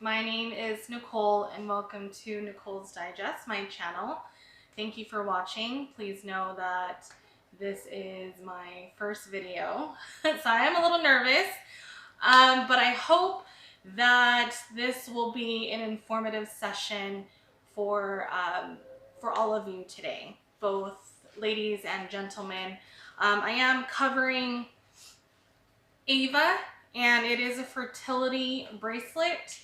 My name is Nicole and welcome to Nicole's Digest, my channel. Thank you for watching. Please know that this is my first video, so I am a little nervous, but I hope that this will be an informative session for all of you today, both ladies and gentlemen. I am covering Ava, and it is a fertility bracelet.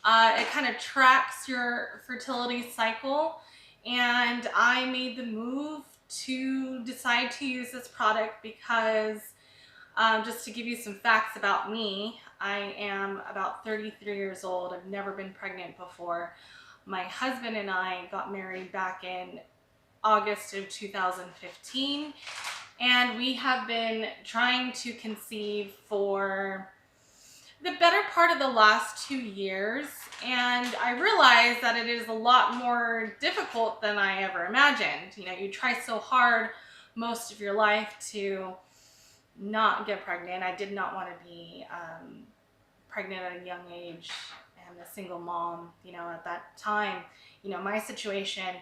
It kind of tracks your fertility cycle, and I made the move to decide to use this product because just to give you some facts about me, I am about 33 years old. I've never been pregnant before. My husband and I got married back in August of 2015, and we have been trying to conceive for the better part of the last 2 years, and I realized that it is a lot more difficult than I ever imagined. You know, you try so hard most of your life to not get pregnant. I did not want to be pregnant at a young age and a single mom. You know, at that time, you know, my situation,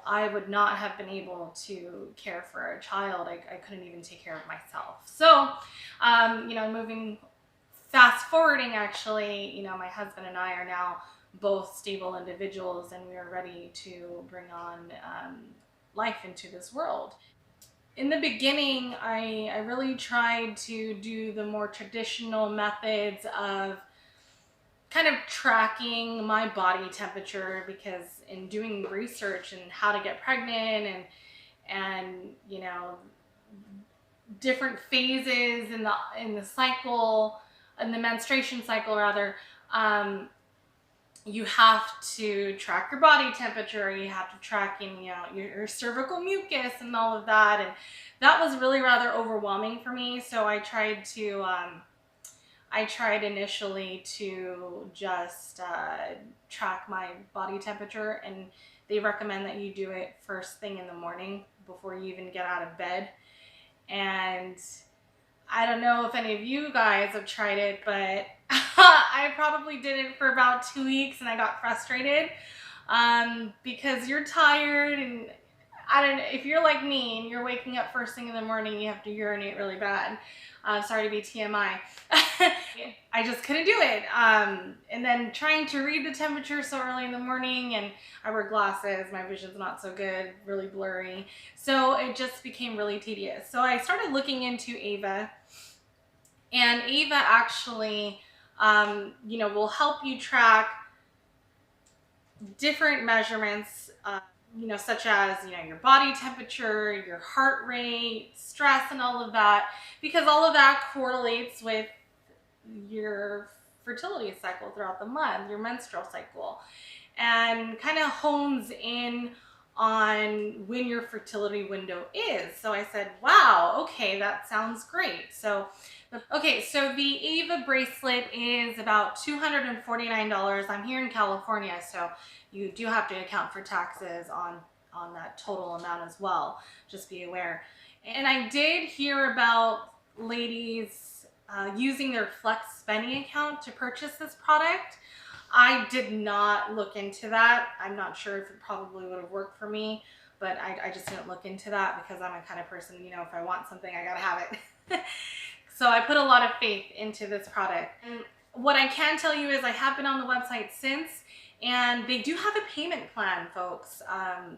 I would not have been able to care for a child. I couldn't even take care of myself. So, you know, fast forwarding, actually, you know, my husband and I are now both stable individuals, and we are ready to bring on life into this world. In the beginning, I really tried to do the more traditional methods of kind of tracking my body temperature, because in doing research and how to get pregnant and you know, different phases in the cycle, in the menstruation cycle rather, you have to track your body temperature, you have to track, you know, your cervical mucus and all of that, and that was really rather overwhelming for me. So I tried initially to just track my body temperature, and they recommend that you do it first thing in the morning before you even get out of bed. And I don't know if any of you guys have tried it, but I probably did it for about 2 weeks and I got frustrated because you're tired, and I don't know, if you're like me and you're waking up first thing in the morning, you have to urinate really bad. Sorry to be TMI. I just couldn't do it. And then trying to read the temperature so early in the morning, and I wear glasses, my vision's not so good, really blurry. So it just became really tedious. So I started looking into Ava, and Ava actually, you know, will help you track different measurements, you know, such as, you know, your body temperature, your heart rate, stress, and all of that, because all of that correlates with your fertility cycle throughout the month, your menstrual cycle, and kind of hones in on when your fertility window is. So I said, wow, okay, that sounds great. So the Ava bracelet is about $249. I'm here in California, so you do have to account for taxes on that total amount as well. Just be aware. And I did hear about ladies using their Flex spending account to purchase this product. I did not look into that. I'm not sure if it probably would have worked for me, but I just didn't look into that because I'm a kind of person, you know, if I want something, I gotta have it. So I put a lot of faith into this product. And what I can tell you is I have been on the website since, and they do have a payment plan, folks,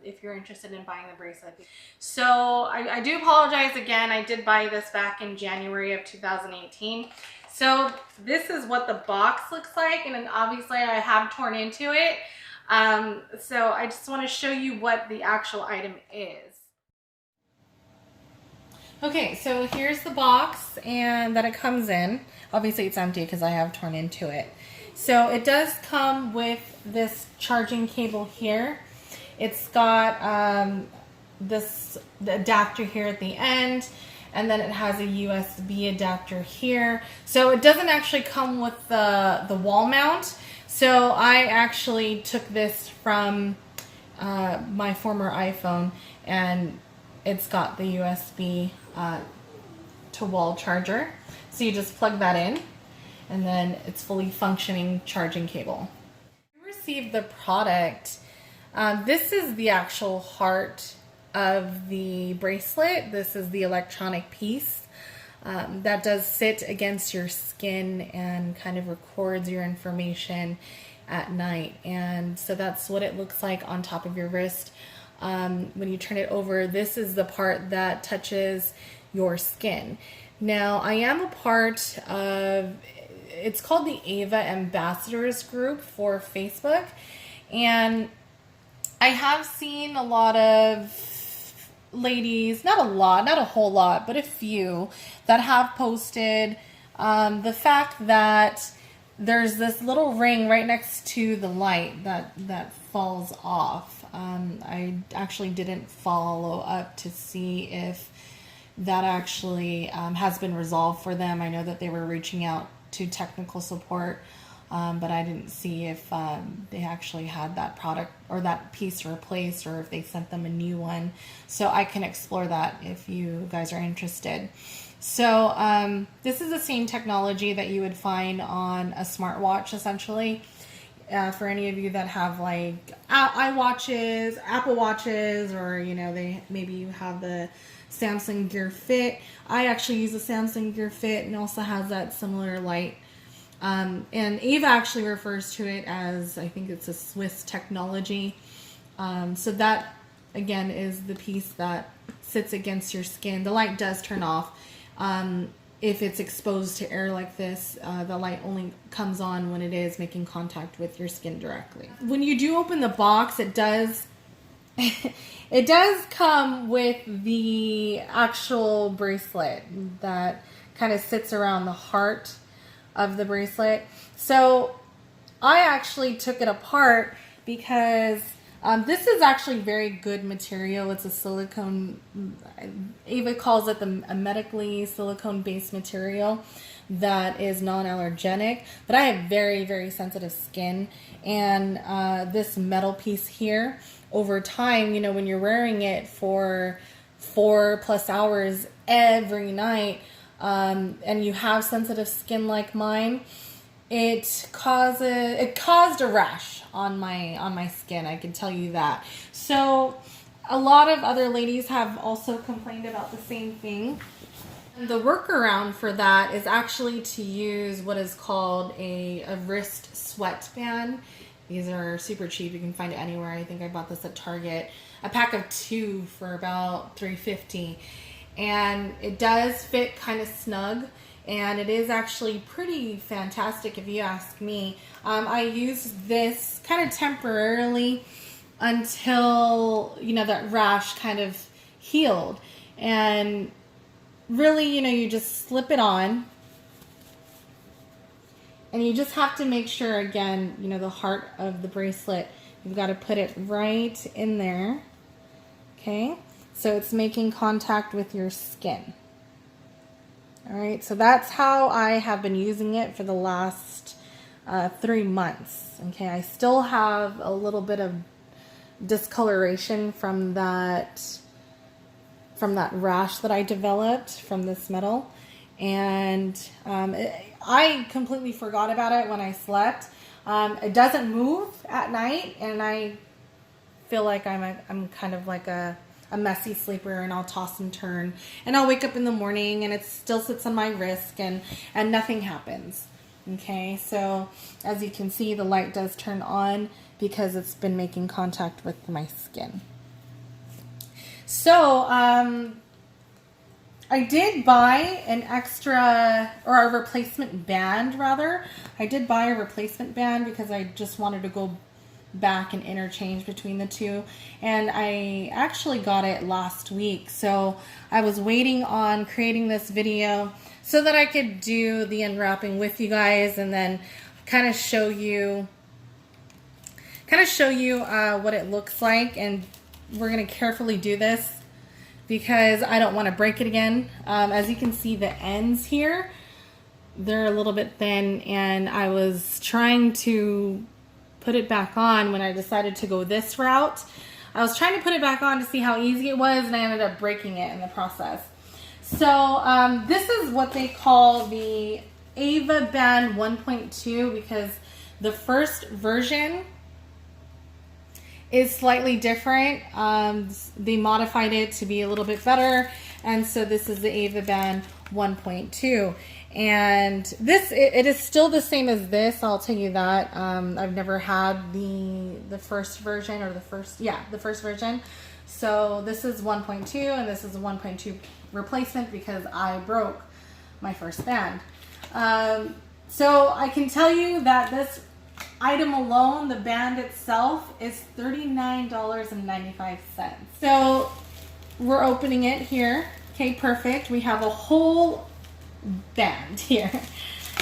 if you're interested in buying the bracelet. So I do apologize again. I did buy this back in January of 2018. So this is what the box looks like, and then obviously I have torn into it. So I just want to show you what the actual item is. Okay, so here's the box and that it comes in. Obviously it's empty because I have torn into it. So it does come with this charging cable here. It's got the adapter here at the end, and then it has a USB adapter here. So it doesn't actually come with the wall mount. So I actually took this from my former iPhone, and it's got the USB to wall charger. So you just plug that in, and then it's fully functioning charging cable. received the product, this is the actual heart of the bracelet. This is the electronic piece that does sit against your skin and kind of records your information at night. And so that's what it looks like on top of your wrist. When you turn it over, this is the part that touches your skin. Now, I am a part of, it's called the Ava Ambassadors group for Facebook, and I have seen a lot of ladies, not a lot, not a whole lot, but a few that have posted the fact that there's this little ring right next to the light that falls off. I actually didn't follow up to see if that actually has been resolved for them. I know that they were reaching out to technical support, but I didn't see if they actually had that product or that piece replaced, or if they sent them a new one. So I can explore that if you guys are interested. So this is the same technology that you would find on a smartwatch, essentially. For any of you that have like iWatches, Apple Watches, or maybe you have the Samsung Gear Fit. I actually use the Samsung Gear Fit, and also has that similar light. And Ava actually refers to it as, I think it's a Swiss technology. So that, again, is the piece that sits against your skin. The light does turn off. If it's exposed to air like this, the light only comes on when it is making contact with your skin directly. When you do open the box, it does it does come with the actual bracelet that kind of sits around the heart of the bracelet. So I actually took it apart because this is actually very good material. It's a silicone, Ava calls it a medically silicone-based material that is non-allergenic. But I have very, very sensitive skin. And this metal piece here, over time, when you're wearing it for 4+ hours every night, and you have sensitive skin like mine, it caused a rash on my skin. I can tell you that. So a lot of other ladies have also complained about the same thing. The workaround for that is actually to use what is called a wrist sweatband. These are super cheap. You can find it anywhere. I think I bought this at Target. A pack of 2 for about $3.50. And it does fit kind of snug. And it is actually pretty fantastic if you ask me. I used this kind of temporarily until, that rash kind of healed. And really, you just slip it on. And you just have to make sure, again, the heart of the bracelet, you've got to put it right in there. Okay? So it's making contact with your skin. All right, so that's how I have been using it for the last 3 months. Okay, I still have a little bit of discoloration from that rash that I developed from this metal, and I completely forgot about it when I slept. It doesn't move at night, and I feel like I'm kind of like a messy sleeper, and I'll toss and turn, and I'll wake up in the morning and it still sits on my wrist, and nothing happens. Okay, so as you can see, the light does turn on because it's been making contact with my skin. So I did buy an extra, or a replacement band rather. I did buy a replacement band because I just wanted to go back and interchange between the two. And I actually got it last week. So I was waiting on creating this video so that I could do the unwrapping with you guys and then kind of show you what it looks like. And we're going to carefully do this because I don't want to break it again. As you can see, the ends here, they're a little bit thin, and I was trying to put it back on when I decided to go this route. I was trying to put it back on to see how easy it was, and I ended up breaking it in the process. So this is what they call the Ava Band 1.2 because the first version is slightly different. They modified it to be a little bit better. And so this is the Ava Band 1.2. And this, it is still the same as this, I'll tell you that. I've never had the first version, or the first version. So this is 1.2 and this is a 1.2 replacement because I broke my first band. So I can tell you that this item alone, the band itself, is $39.95. So we're opening it here. Okay, perfect. We have a whole band here.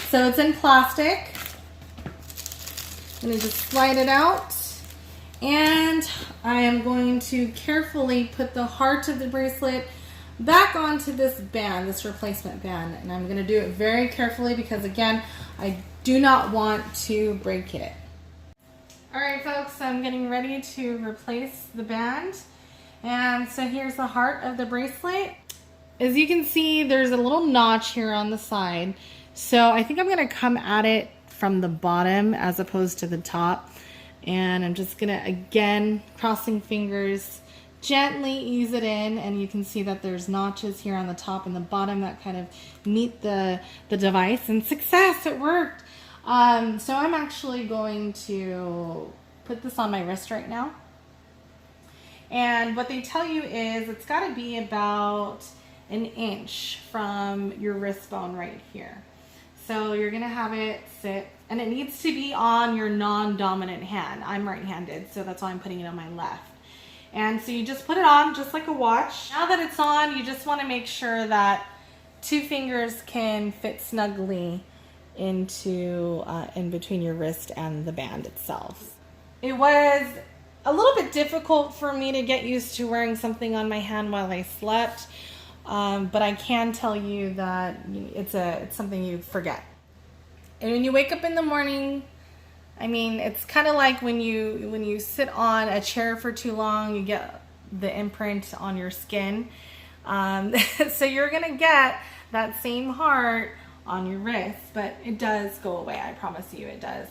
So it's in plastic. I'm going to just slide it out. And I am going to carefully put the heart of the bracelet back onto this band, this replacement band. And I'm going to do it very carefully because, again, I do not want to break it. Alright folks, I'm getting ready to replace the band. And so here's the heart of the bracelet. As you can see, there's a little notch here on the side. So I think I'm going to come at it from the bottom as opposed to the top. And I'm just going to, again, crossing fingers, gently ease it in. And you can see that there's notches here on the top and the bottom that kind of meet the device. And success, it worked. So I'm actually going to put this on my wrist right now. And what they tell you is it's got to be about an inch from your wrist bone right here. So you're going to have it sit, and it needs to be on your non-dominant hand. I'm right-handed, so that's why I'm putting it on my left. And so you just put it on just like a watch. Now that it's on, you just want to make sure that two fingers can fit snugly into in between your wrist and the band itself. It was a little bit difficult for me to get used to wearing something on my hand while I slept, but I can tell you that it's something you forget. And when you wake up in the morning, I mean, it's kind of like when you sit on a chair for too long, you get the imprint on your skin. So you're gonna get that same heart on your wrist, but it does go away. I promise you it does.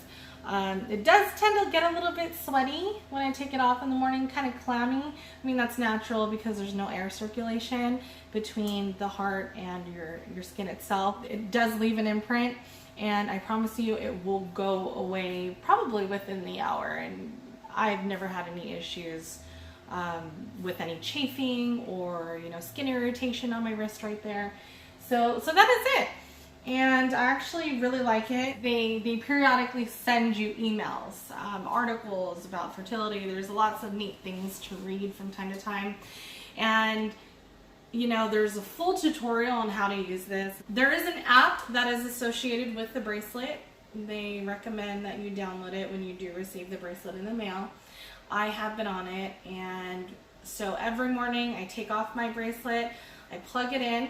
It does tend to get a little bit sweaty when I take it off in the morning, kind of clammy. I mean, that's natural because there's no air circulation between the heart and your skin itself. It does leave an imprint, and I promise you it will go away probably within the hour. And I've never had any issues with any chafing or skin irritation on my wrist right there. So that is it. And I actually really like it. They periodically send you emails, articles about fertility. There's lots of neat things to read from time to time. And there's a full tutorial on how to use this. There is an app that is associated with the bracelet. They recommend that you download it when you do receive the bracelet in the mail. I have been on it, and so every morning I take off my bracelet, I plug it in,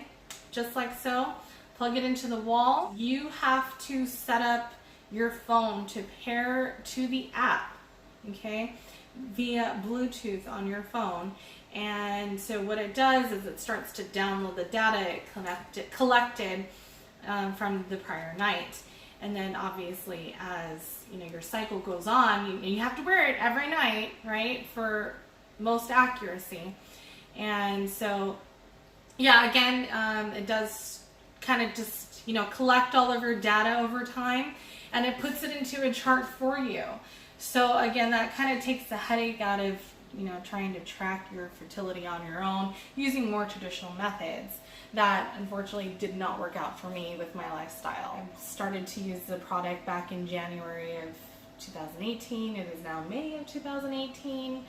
just like so. Plug it into the wall. You have to set up your phone to pair to the app, okay, via Bluetooth on your phone. And so what it does is it starts to download the data it collected from the prior night. And then obviously as your cycle goes on, you have to wear it every night, right, for most accuracy. And so yeah, again, it does kind of just collect all of your data over time, and it puts it into a chart for you. So again, that kind of takes the headache out of trying to track your fertility on your own using more traditional methods that unfortunately did not work out for me with my lifestyle. I started to use the product back in January of 2018. It is now May of 2018.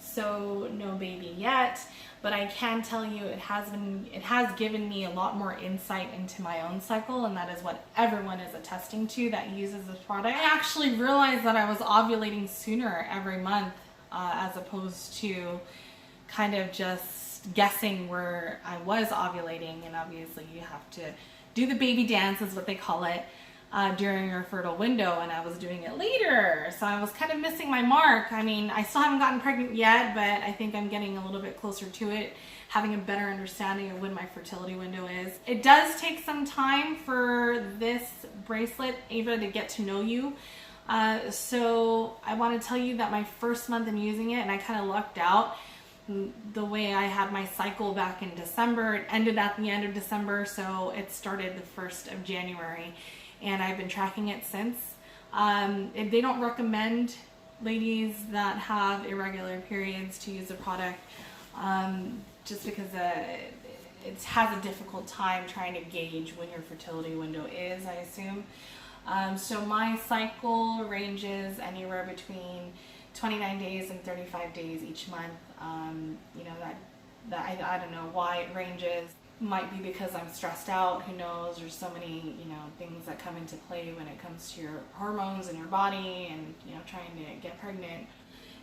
So no baby yet, but I can tell you it has given me a lot more insight into my own cycle, and that is what everyone is attesting to that uses this product. I actually realized that I was ovulating sooner every month as opposed to kind of just guessing where I was ovulating. And obviously you have to do the baby dance, is what they call it, during your fertile window, and I was doing it later, so I was kind of missing my mark. I mean, I still haven't gotten pregnant yet, but I think I'm getting a little bit closer to it, having a better understanding of when my fertility window is. It does take some time for this bracelet, Ava, to get to know you. So I want to tell you that my first month in using it, and I kind of lucked out. The way I had my cycle back in December, it ended at the end of December, so it started the 1st of January, and I've been tracking it since. They don't recommend ladies that have irregular periods to use the product, just because it has a difficult time trying to gauge when your fertility window is, I assume. So my cycle ranges anywhere between 29 days and 35 days each month. You know, I don't know why it ranges. Might be because I'm stressed out, who knows. There's so many, you know, things that come into play when it comes to your hormones in your body and, you know, trying to get pregnant.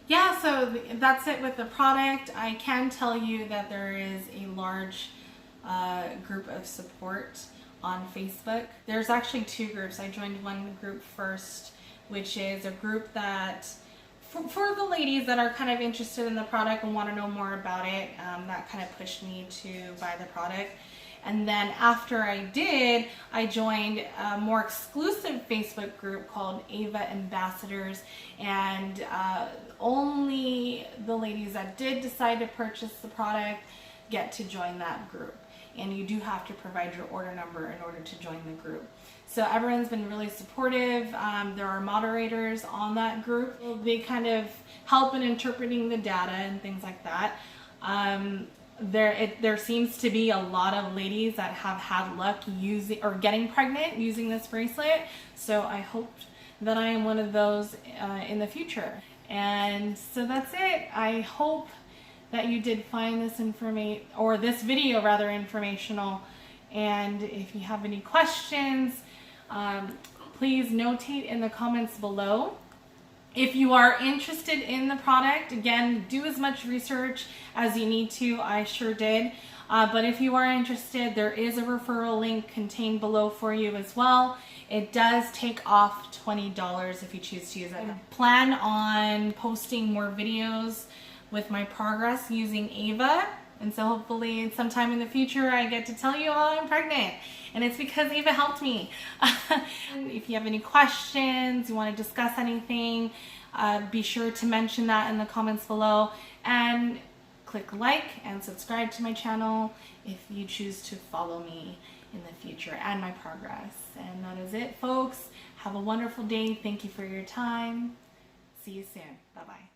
Yeah, so that's it with the product. I can tell you that there is a large group of support on Facebook. There's actually 2 groups. I joined one group first, which is a group that for the ladies that are kind of interested in the product and want to know more about it. That kind of pushed me to buy the product. And then after I did, I joined a more exclusive Facebook group called Ava Ambassadors, and only the ladies that did decide to purchase the product get to join that group. And you do have to provide your order number in order to join the group. So everyone's been really supportive. There are moderators on that group. They kind of help in interpreting the data and things like that. There seems to be a lot of ladies that have had luck using or getting pregnant using this bracelet. So I hope that I am one of those in the future. And so that's it. I hope that you did find this this video rather informational. And if you have any questions, please notate in the comments below. If you are interested in the product, again, do as much research as you need to. I sure did. But if you are interested, there is a referral link contained below for you as well. It does take off $20 if you choose to use it. I plan on posting more videos with my progress using Ava, and so hopefully sometime in the future I get to tell you all I'm pregnant, and it's because Ava helped me. If you have any questions, you want to discuss anything, be sure to mention that in the comments below, and click like and subscribe to my channel if you choose to follow me in the future and my progress. And that is it, folks. Have a wonderful day. Thank you for your time. See you soon. Bye-bye.